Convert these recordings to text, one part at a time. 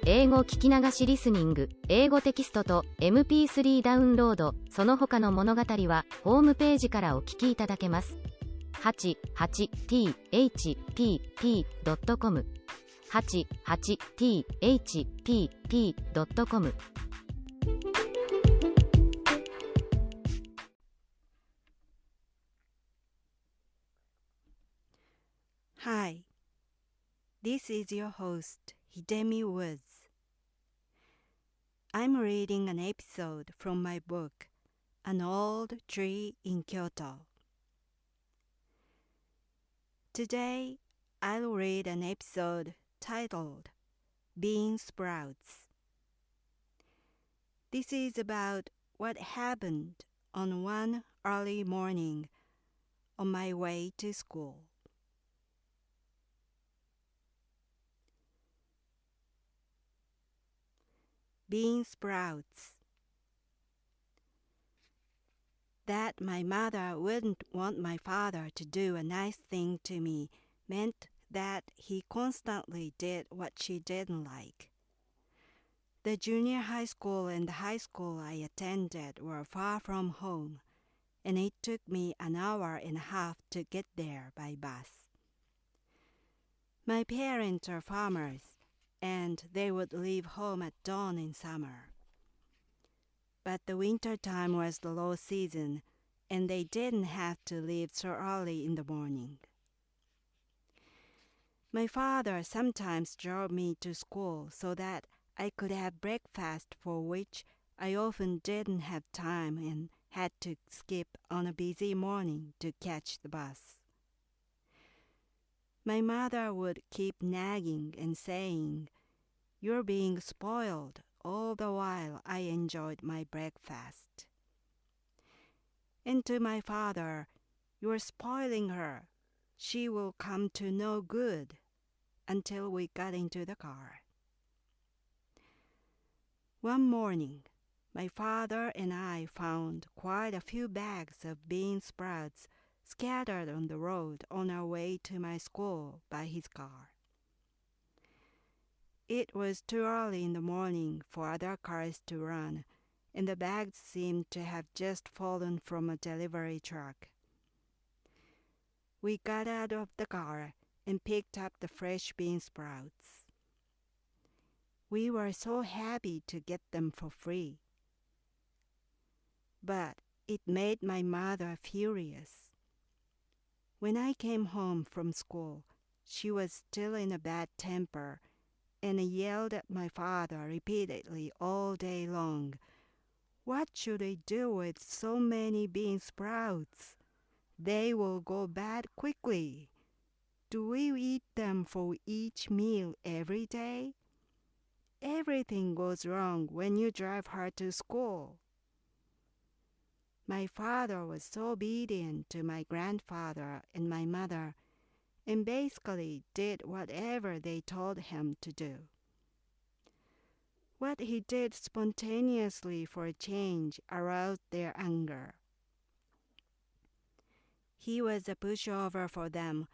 英語聞き流しリスニング、英語テキストと MP3 ダウンロード、その他の物語はホームページからお聞きいただけます。88thpp.com 88thpp.com Hi, this is your host, Hidemi Woods. I'm reading an episode from my book, An Old Tree in Kyoto. Today, I'll read an episode titled Bean Sprouts. This is about what happened on one early morning on my way to school. Bean sprouts. That my mother wouldn't want my father to do a nice thing to me meant that he constantly did what she didn't like. The junior high school and the high school I attended were far from home, and it took me an hour and a half to get there by bus. My parents are farmers, and they would leave home at dawn in summer. But the winter time was the low season, and they didn't have to leave so early in the morning. My father sometimes drove me to school so that I could have breakfast, for which I often didn't have time and had to skip on a busy morning to catch the bus. My mother would keep nagging and saying, "You're being spoiled," all the while I enjoyed my breakfast. And to my father, "You're spoiling her. She will come to no good," until we got into the car. One morning, my father and I found quite a few bags of bean sprouts scattered on the road on our way to my school by his car. It was too early in the morning for other cars to run, and the bags seemed to have just fallen from a delivery truck. We got out of the car and picked up the fresh bean sprouts. We were so happy to get them for free. But it made my mother furious. When I came home from school, she was still in a bad temper and yelled at my father repeatedly all day long. "What should I do with so many bean sprouts? They will go bad quickly. Do we eat them for each meal every day? Everything goes wrong when you drive her to school." My father was so obedient to my grandfather and my mother, and basically did whatever they told him to do. What he did spontaneously for a change aroused their anger. He was a pushover for them,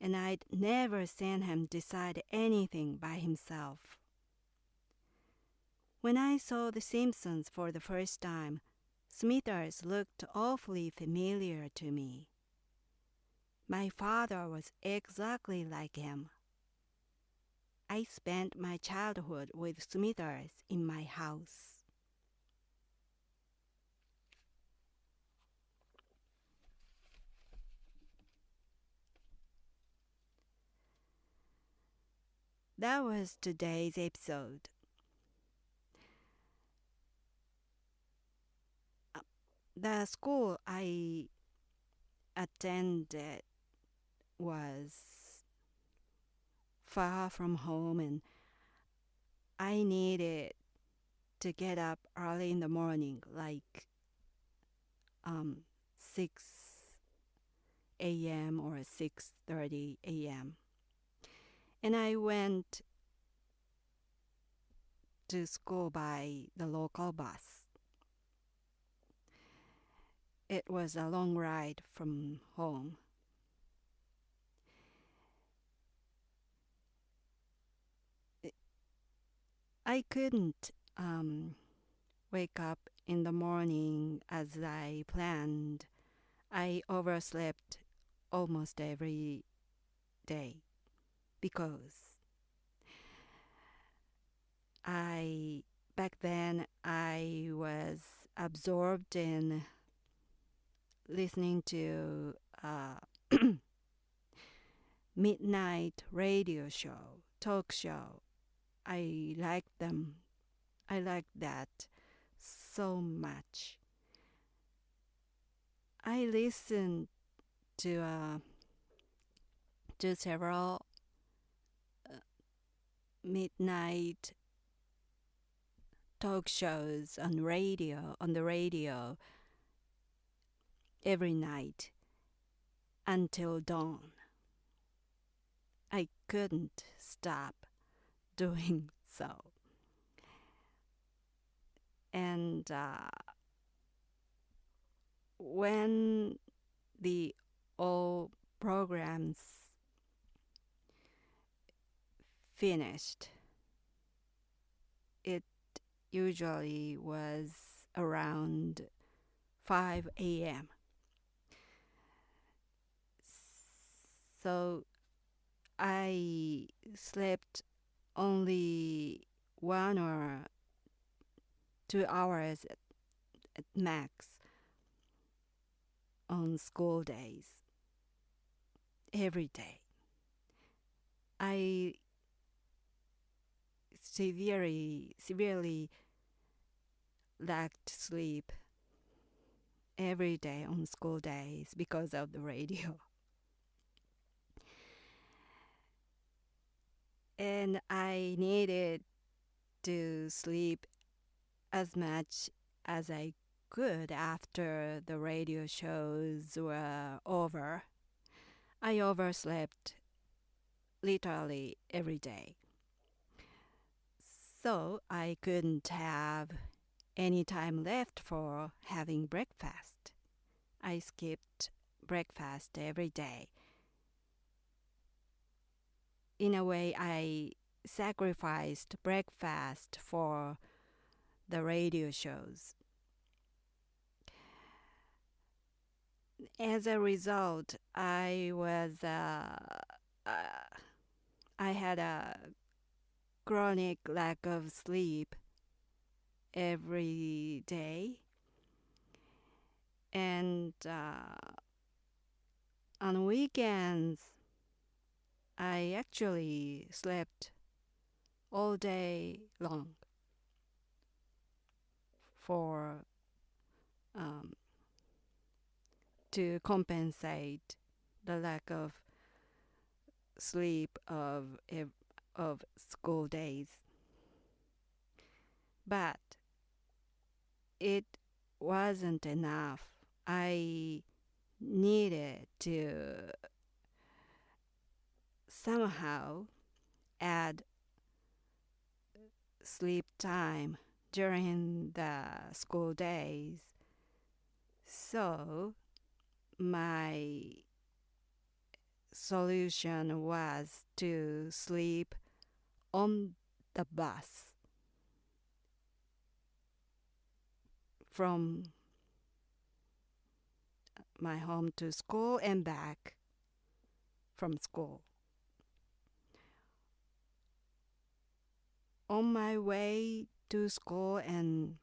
and I'd never seen him decide anything by himself. When I saw The Simpsons for the first time, Smithers looked awfully familiar to me. My father was exactly like him. I spent my childhood with Smithers in my house. That was today's episode. The school I attended was far from home, and I needed to get up early in the morning, like 6 a.m. or 6:30 a.m. And I went to school by the local bus. It was a long ride from home. I couldn't wake up in the morning as I planned. I overslept almost every day because back then I was absorbed in listening to midnight radio show, talk show. I liked them. I liked that so much. I listened to several midnight talk shows on the radio every night until dawn. I couldn't stop doing so. And when the all programs finished, it usually was around 5 a.m. So I slept only 1 or 2 hours at max on school days every day. I severely lacked sleep every day on school days because of the radio. And I needed to sleep as much as I could after the radio shows were over. I overslept literally every day. So I couldn't have any time left for having breakfast. I skipped breakfast every day. In a way, I sacrificed breakfast for the radio shows. As a result, I had a chronic lack of sleep every day. And on weekends, I actually slept all day long to compensate the lack of sleep of school days. But it wasn't enough. I needed to somehow add sleep time during the school days. So my solution was to sleep on the bus from my home to school and back from school. On my way to school and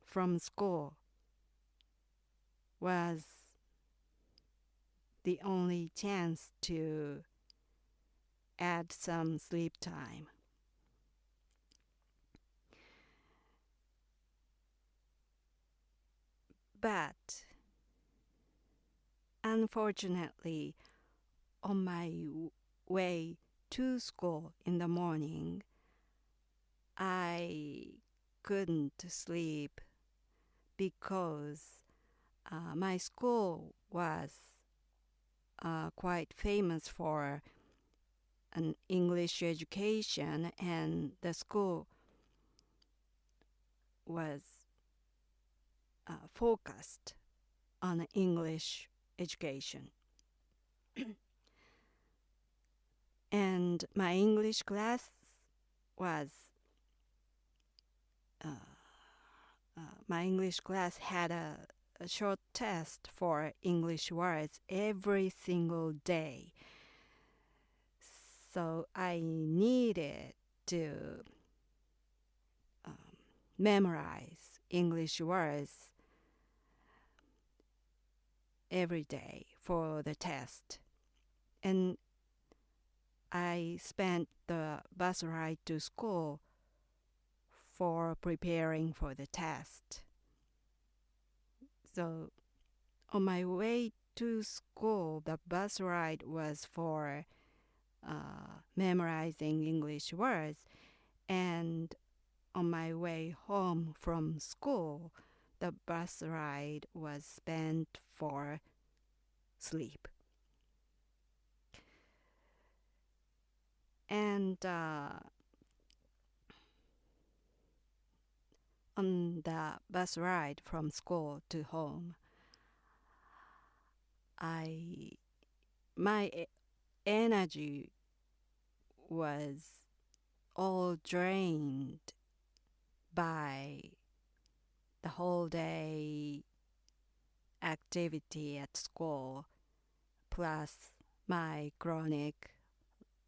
from school was the only chance to add some sleep time. But unfortunately, on my way to school in the morning, I couldn't sleep because my school was quite famous for an English education, and the school was focused on English education. And my English class was my English class had a short test for English words every single day. So I needed to memorize English words every day for the test. And I spent the bus ride to school for preparing for the test. So on my way to school, the bus ride was for memorizing English words. And on my way home from school, the bus ride was spent for sleep. And on the bus ride from school to home, my energy was all drained by the whole day activity at school, plus my chronic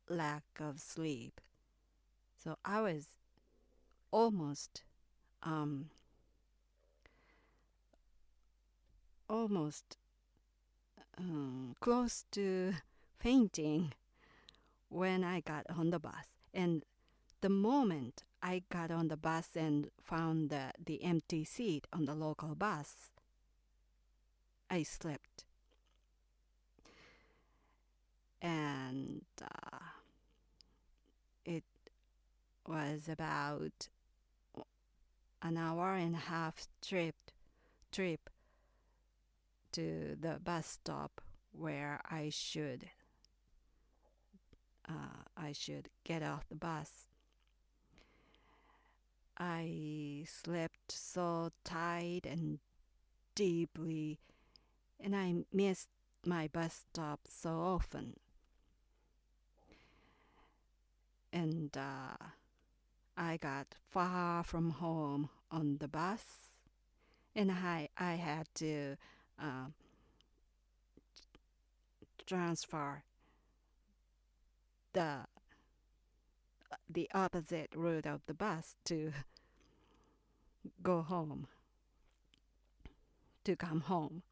lack of sleep. So I was almost close to fainting when I got on the bus. And the moment I got on the bus and found the empty seat on the local bus, I slept. And it was about an hour and a half trip to the bus stop where I should get off the bus. I slept so tight and deeply, and I missed my bus stop so often. And I got far from home on the bus, and I had to transfer the opposite route of the bus to go home, to come home.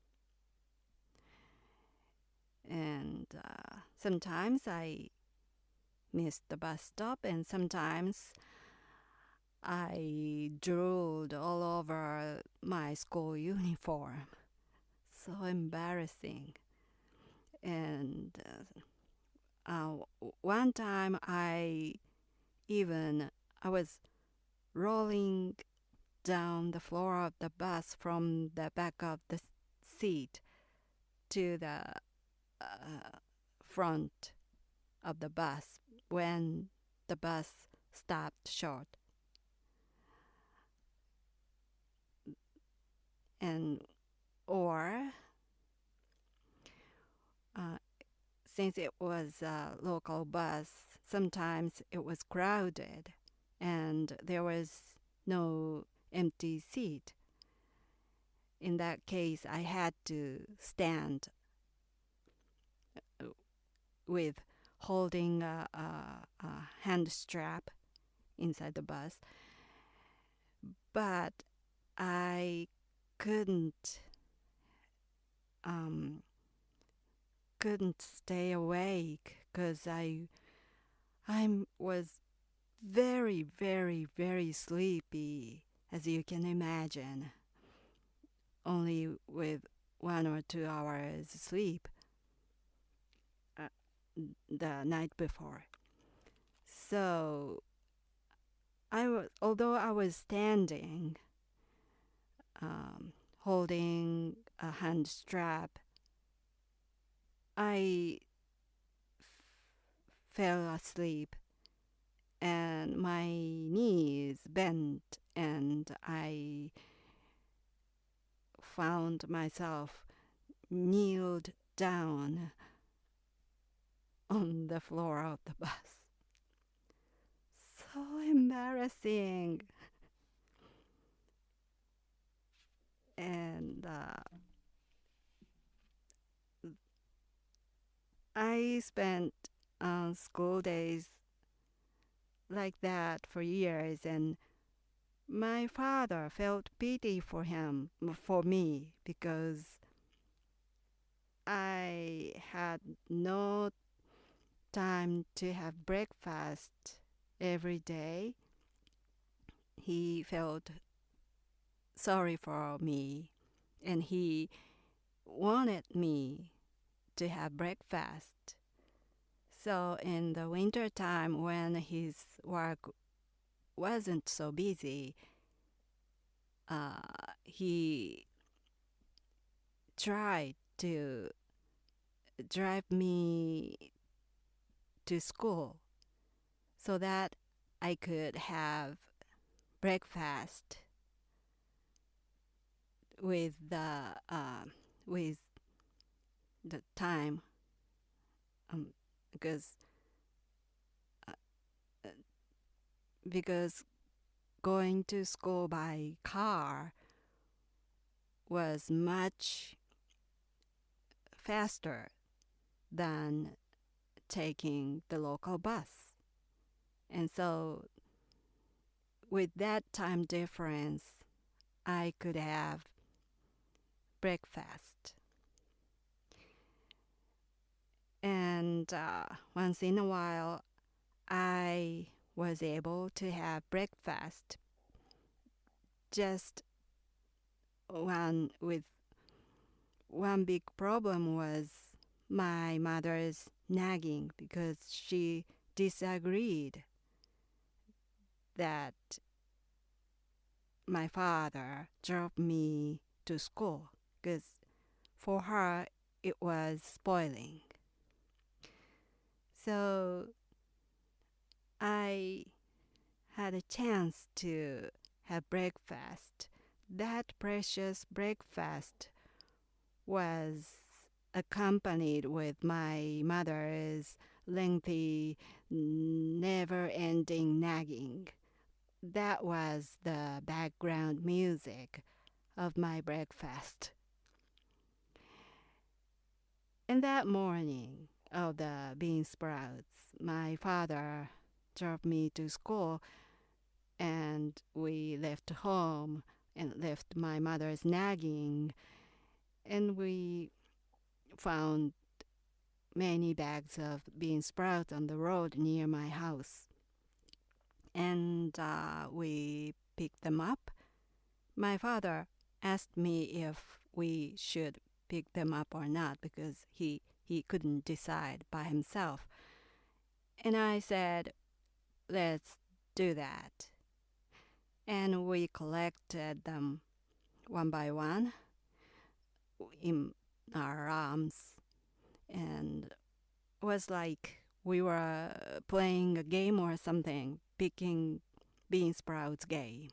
And sometimes I missed the bus stop, and sometimes I drooled all over my school uniform. So embarrassing. And one time I was rolling down the floor of the bus from the back of the seat to the front of the bus when the bus stopped short. Or since it was a local bus, sometimes it was crowded and there was no empty seat. In that case, I had to stand with holding a hand strap inside the bus. But I couldn't stay awake because I was very, very, very sleepy, as you can imagine, only with 1 or 2 hours sleep the night before. So although I was standing, holding a hand strap, I fell asleep and my knees bent and I found myself kneeled down on the floor of the bus. So embarrassing. he spent school days like that for years, and my father felt pity for me, because I had no time to have breakfast every day. He felt sorry for me, and he wanted me to have breakfast. So in the winter time, when his work wasn't so busy, he tried to drive me to school so that I could have breakfast with the time, because uh, because going to school by car was much faster than taking the local bus. And so with that time difference, I could have breakfast. And once in a while, I was able to have breakfast. Just one big problem was my mother's nagging, because she disagreed that my father drove me to school, because for her it was spoiling. So I had a chance to have breakfast. That precious breakfast was accompanied with my mother's lengthy, never-ending nagging. That was the background music of my breakfast. And that morning of the bean sprouts, my father drove me to school, and we left home and left my mother's nagging, and we found many bags of bean sprouts on the road near my house. And we picked them up. My father asked me if we should pick them up or not, because he couldn't decide by himself. And I said, let's do that. And we collected them one by one in our arms, and it was like we were playing a game or something, picking bean sprouts game.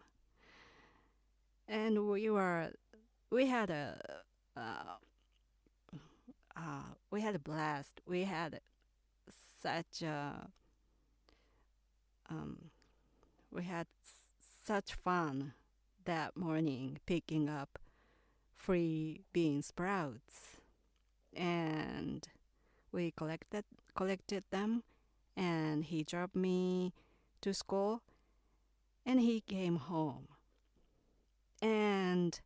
And we had a blast. We had such a we had such fun that morning picking up free bean sprouts, and we collected them, and he drove me to school, and he came home, and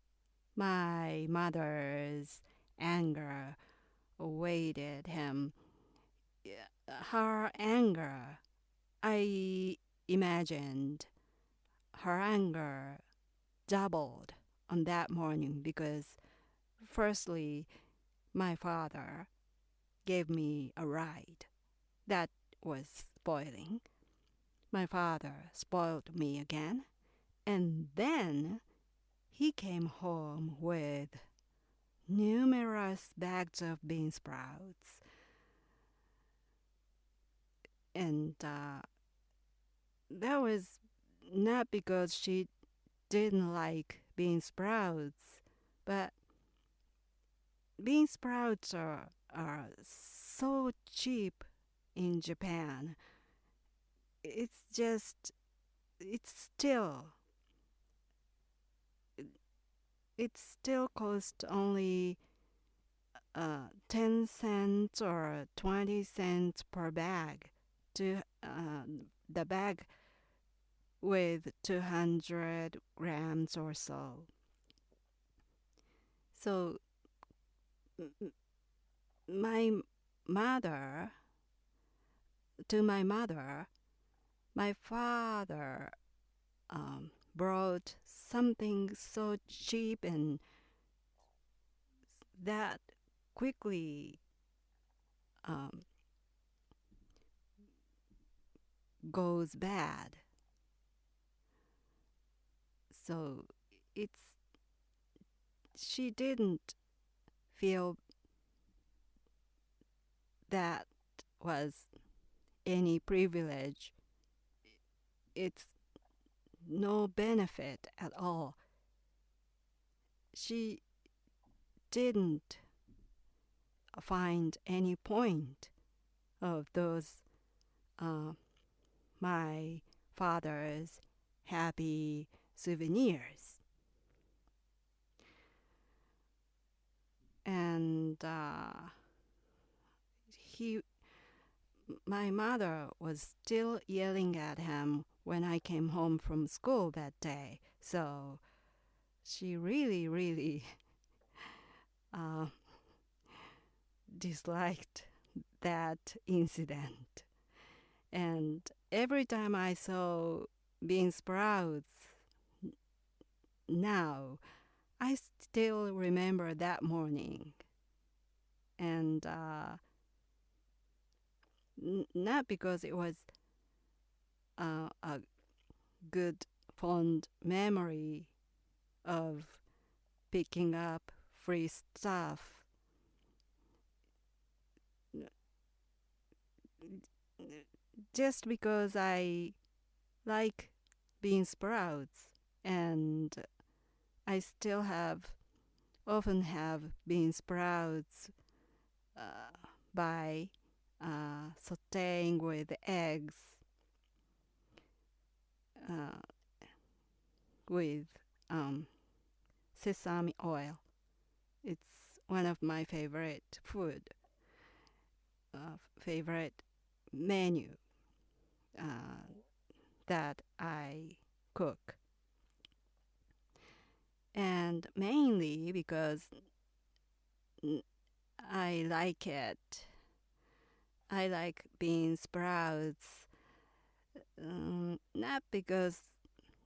my mother's anger awaited him. Her anger, I imagined her anger doubled on that morning, because firstly, my father gave me a ride. That was spoiling. My father spoiled me again, and then he came home with numerous bags of bean sprouts. And that was not because she didn't like bean sprouts, but bean sprouts are so cheap in Japan. It's just, it's still, it still costs only 10 cents or 20 cents per bag to the bag with 200 grams or so. So my mother, my father brought something so cheap and that quickly goes bad. So she didn't feel that was any privilege. It's no benefit at all. She didn't find any point of those my father's happy souvenirs. And my mother was still yelling at him when I came home from school that day. So she really disliked that incident. And every time I saw bean sprouts now, I still remember that morning. And not because it was a good, fond memory of picking up free stuff. Just because I like bean sprouts, and I still often have bean sprouts by sauteing with eggs with sesame oil. It's one of my favorite favorite menu that I cook. And mainly because I like it. I like bean sprouts, not because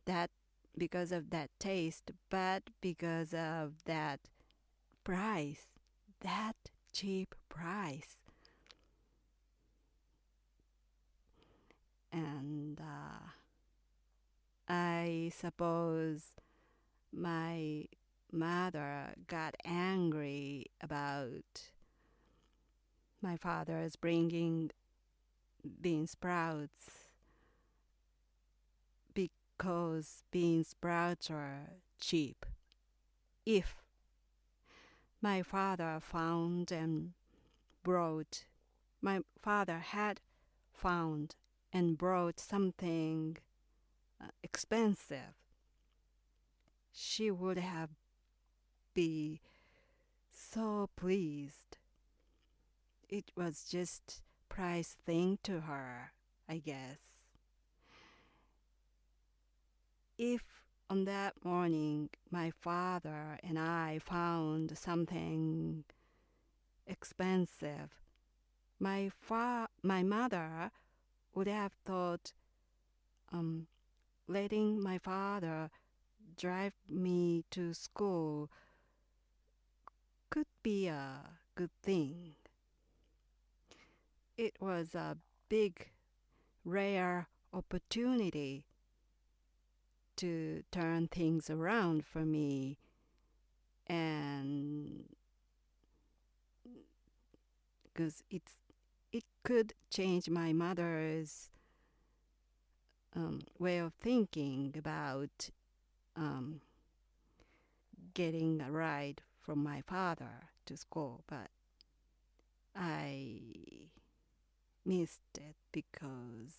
of that taste, but because of that price, that cheap price. And I suppose my mother got angry about my father's bringing bean sprouts because bean sprouts are cheap. If my father had found and brought something expensive, she would have been so pleased. It was just price thing to her, I guess. If on that morning my father and I found something expensive, my mother would have thought letting my father drive me to school could be a good thing. It was a big, rare opportunity to turn things around for me, and because it could change my mother's way of thinking about getting a ride from my father to school, but I missed it because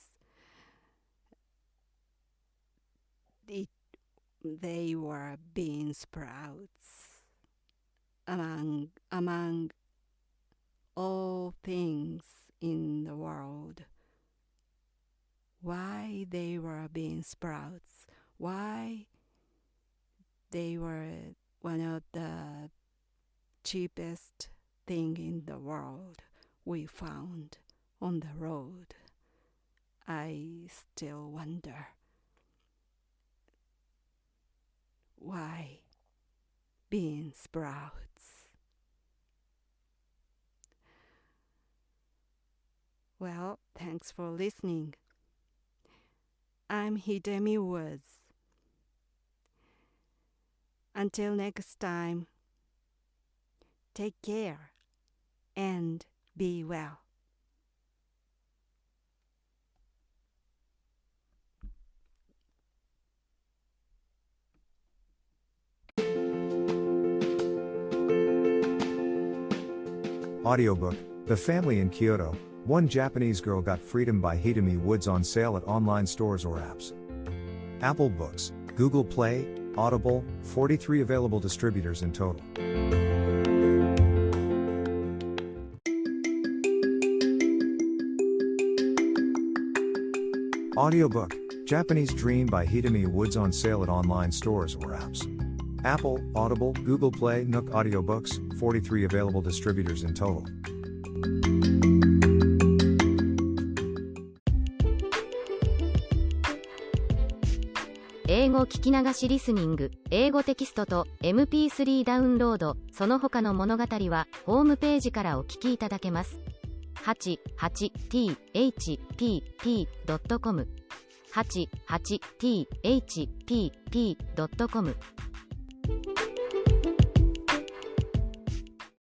they were bean sprouts among all things in the world. Why they were bean sprouts, why they were one of the cheapest thing in the world we found on the road. I still wonder why bean sprouts. Well, thanks for listening. I'm Hidemi Woods. Until next time, take care and be well. Audiobook, The Family in Kyoto, One Japanese Girl Got Freedom by Hidemi Woods on sale at online stores or apps. Apple Books, Google Play, Audible, 43 available distributors in total. Audiobook, Japanese Dream by Hidemi Woods on sale at online stores or apps. Apple, Audible, Google Play, Nook Audiobooks, 43 available distributors in total. 英語聞き流しリスニング、英語テキストと MP3 ダウンロード、その他の物語はホームページからお聞きいただけます。88thpp.com 88thpp.com